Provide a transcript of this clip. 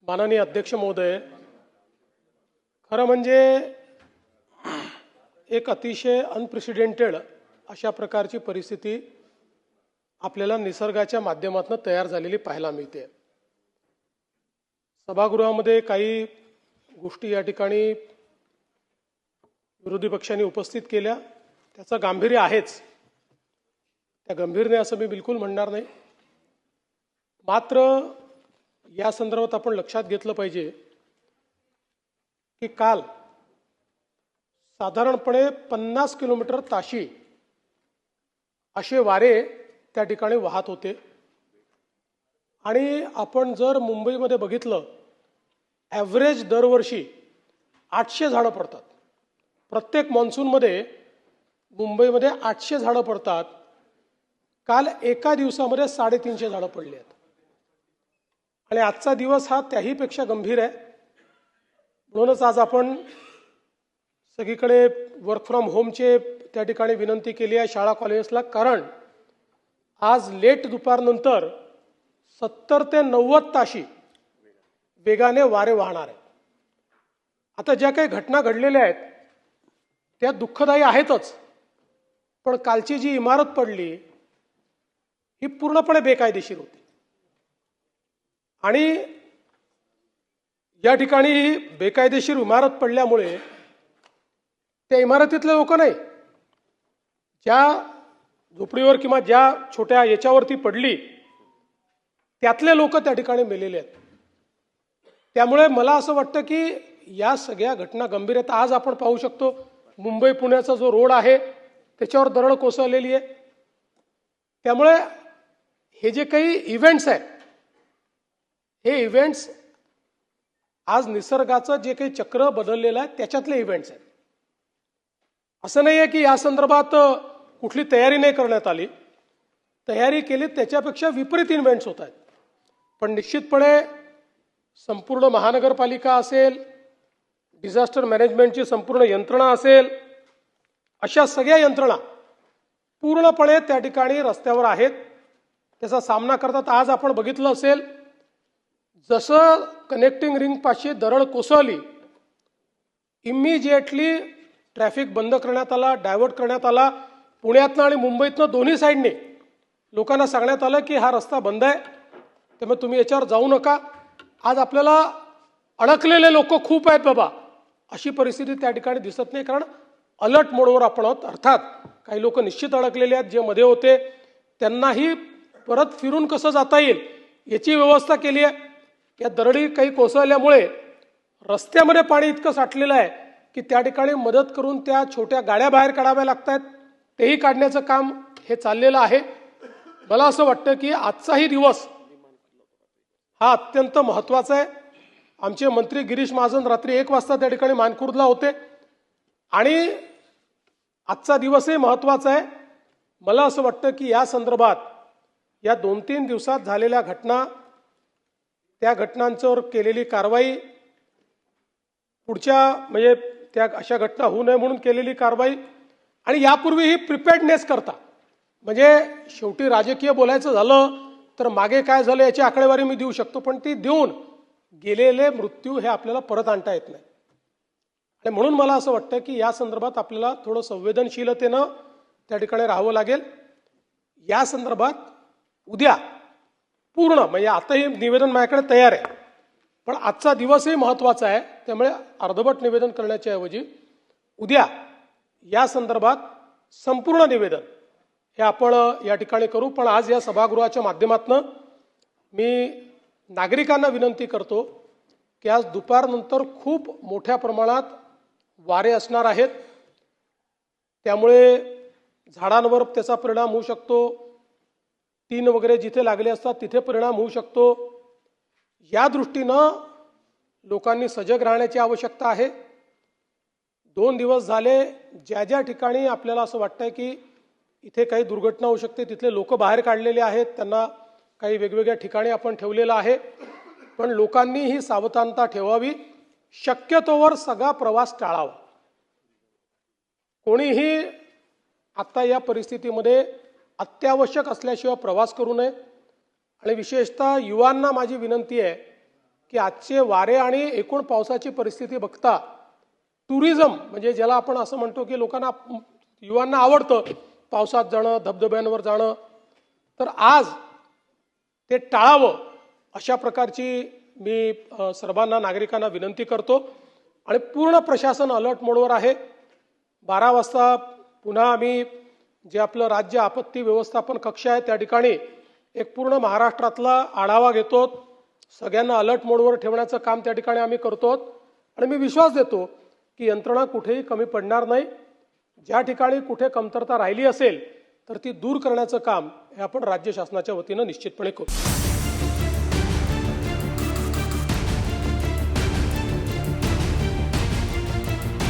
माननीय अध्यक्ष महोदय, खरं म्हणजे एक अतिशय अनप्रेसिडेंटेड अशा प्रकारची परिस्थिती आपल्याला निसर्गाच्या माध्यमातून तयार झालेली पाहायला मिळते। सभागृहामध्ये काही गोष्टी या ठिकाणी विरोधी पक्षांनी उपस्थित केल्या, त्याचं गांभीर्य आहेच, त्या गंभीर नाही असं मी बिलकुल म्हणणार नाही। मात्र या संदर्भात आपण लक्षात घेतलं पाहिजे की काल साधारणपणे 50 किलोमीटर ताशी असे वारे त्या ठिकाणी वाहत होते। आणि आपण जर मुंबईमध्ये बघितलं, ॲव्हरेज दरवर्षी 800 झाडं पडतात। प्रत्येक मॉन्सूनमध्ये मुंबईमध्ये 800 झाडं पडतात। काल एका दिवसामध्ये 350 झाडं पडली आहेत। आणि आजचा दिवस हा त्याहीपेक्षा गंभीर आहे। म्हणूनच आज आपण सगळीकडे वर्क फ्रॉम होमचे त्या ठिकाणी विनंती केली आहे शाळा कॉलेजेसला, कारण आज लेट दुपारनंतर 70 ते 90 ताशी वेगाने वारे वाहणार आहेत। आता ज्या काही घटना घडलेल्या आहेत त्या दुःखदायी आहेतच, पण कालची जी इमारत पडली ही पूर्णपणे बेकायदेशीर होती। आणि या ठिकाणी ही बेकायदेशीर इमारत पडल्यामुळे त्या इमारतीतले लोक नाही, ज्या झोपडीवर किंवा ज्या छोट्या याच्यावरती पडली त्यातले लोक त्या ठिकाणी मेलेले आहेत। त्यामुळे मला असं वाटतं की या सगळ्या घटना गंभीर आहेत। आज आपण पाहू शकतो मुंबई पुण्याचा जो रोड आहे त्याच्यावर दरड कोसळलेली आहे। त्यामुळे हे जे काही इव्हेंट्स आहेत, हे इव्हेंट्स आज निसर्गाचं जे काही चक्र बदललेलं आहे त्याच्यातले इव्हेंट्स आहेत। असं नाही आहे की या संदर्भात कुठली तयारी नाही करण्यात आली, तयारी केली, त्याच्यापेक्षा विपरीत इव्हेंट्स होत आहेत। पण निश्चितपणे संपूर्ण महानगरपालिका असेल, डिझास्टर मॅनेजमेंटची संपूर्ण यंत्रणा असेल, अशा सगळ्या यंत्रणा पूर्णपणे त्या ठिकाणी रस्त्यावर आहेत, त्याचा सामना करतात। आज आपण बघितलं असेल, जसं कनेक्टिंग रिंग पाशी दरड कोसळली, इमिजिएटली ट्रॅफिक बंद करण्यात आला, डायव्हर्ट करण्यात आला। पुण्यातनं आणि मुंबईतनं दोन्ही साईडने लोकांना सांगण्यात आलं की हा रस्ता बंद आहे, त्यामुळे तुम्ही याच्यावर जाऊ नका। आज आपल्याला अडकलेले लोक खूप आहेत बाबा, अशी परिस्थिती त्या ठिकाणी दिसत नाही, कारण अलर्ट मोडवर आपण आहोत। अर्थात काही लोक निश्चित अडकलेले आहेत, जे मध्ये होते त्यांनाही परत फिरून कसं जाता येईल याची व्यवस्था केली आहे। या दरडी काही कोसळल्यामुळे रस्त्यामध्ये पाणी इतकं साठलेलं आहे की त्या ठिकाणी मदत करून त्या छोट्या गाड्या बाहेर काढाव्या लागतात, तेही काढण्याचं काम हे चाललेलं आहे। मला असं वाटतं की आजचाही दिवस हा अत्यंत महत्त्वाचा आहे। आमचे मंत्री गिरीश महाजन रात्री 1 वाजता त्या ठिकाणी मानखुर्दला होते आणि आजचा दिवसही महत्त्वाचा आहे। मला असं वाटतं की या संदर्भात या 2-3 दिवसात झालेल्या घटना, त्या घटनांवर केलेली कारवाई, पुढच्या म्हणजे त्या अशा घटना होऊ नये म्हणून केलेली कारवाई, आणि यापूर्वीही प्रिपेअर्डनेस करता, म्हणजे शेवटी राजकीय बोलायचं झालं तर मागे काय झालं याची आकडेवारी मी देऊ शकतो, पण ती देऊन गेलेले मृत्यू हे आपल्याला परत आणता येत नाही। आणि म्हणून मला असं वाटतं की या संदर्भात आपल्याला थोडं संवेदनशीलतेनं त्या ठिकाणी राहावं लागेल। या संदर्भात उद्या पूर्ण म्हणजे आताही निवेदन माझ्याकडे तयार आहे, पण आजचा दिवसही महत्त्वाचा आहे, त्यामुळे अर्धवट निवेदन करण्याच्या ऐवजी उद्या या संदर्भात संपूर्ण निवेदन हे आपण या ठिकाणी करू। पण आज या सभागृहाच्या माध्यमातून मी नागरिकांना विनंती करतो की आज दुपारनंतर खूप मोठ्या प्रमाणात वारे असणार आहेत, त्यामुळे झाडांवर त्याचा परिणाम होऊ शकतो, टीन वगैरे जिथे लागले असतात तिथे परिणाम होऊ शकतो। या दृष्टीनं लोकांनी सजग राहण्याची आवश्यकता आहे। 2 दिवस झाले ज्या ज्या ठिकाणी आपल्याला असं वाटतंय की इथे काही दुर्घटना होऊ शकते तिथले लोक बाहेर काढलेले आहेत, त्यांना काही वेगवेगळ्या ठिकाणी आपण ठेवलेलं आहे, पण लोकांनी ही सावधानता ठेवावी। शक्यतोवर सगळा प्रवास टाळावा। कोणीही आता या परिस्थितीमध्ये अत्यावश्यक असल्याशिवाय प्रवास करू नये। आणि विशेषतः युवांना माझी विनंती आहे की आजचे वारे आणि एकूण पावसाची परिस्थिती बघता टुरिझम म्हणजे ज्याला आपण असं म्हणतो की लोकांना युवांना आवडतं पावसात जाणं धबधब्यांवर जाणं, तर आज ते टाळावं अशा प्रकारची मी सर्वांना नागरिकांना विनंती करतो. आणि पूर्ण प्रशासन अलर्ट मोडवर आहे. 12 वाजता पुन्हा आम्ही जे आपलं राज्य आपत्ती व्यवस्थापन कक्ष आहे त्या ठिकाणी एक पूर्ण महाराष्ट्रातला आढावा घेतो. सगळ्यांना अलर्ट मोडवर ठेवण्याचं काम त्या ठिकाणी आम्ही करतो आणि मी विश्वास देतो की यंत्रणा कुठेही कमी पडणार नाही. ज्या ठिकाणी कुठे कमतरता राहिली असेल तर ती दूर करण्याचं काम हे आपण राज्य शासनाच्या वतीनं निश्चितपणे करू.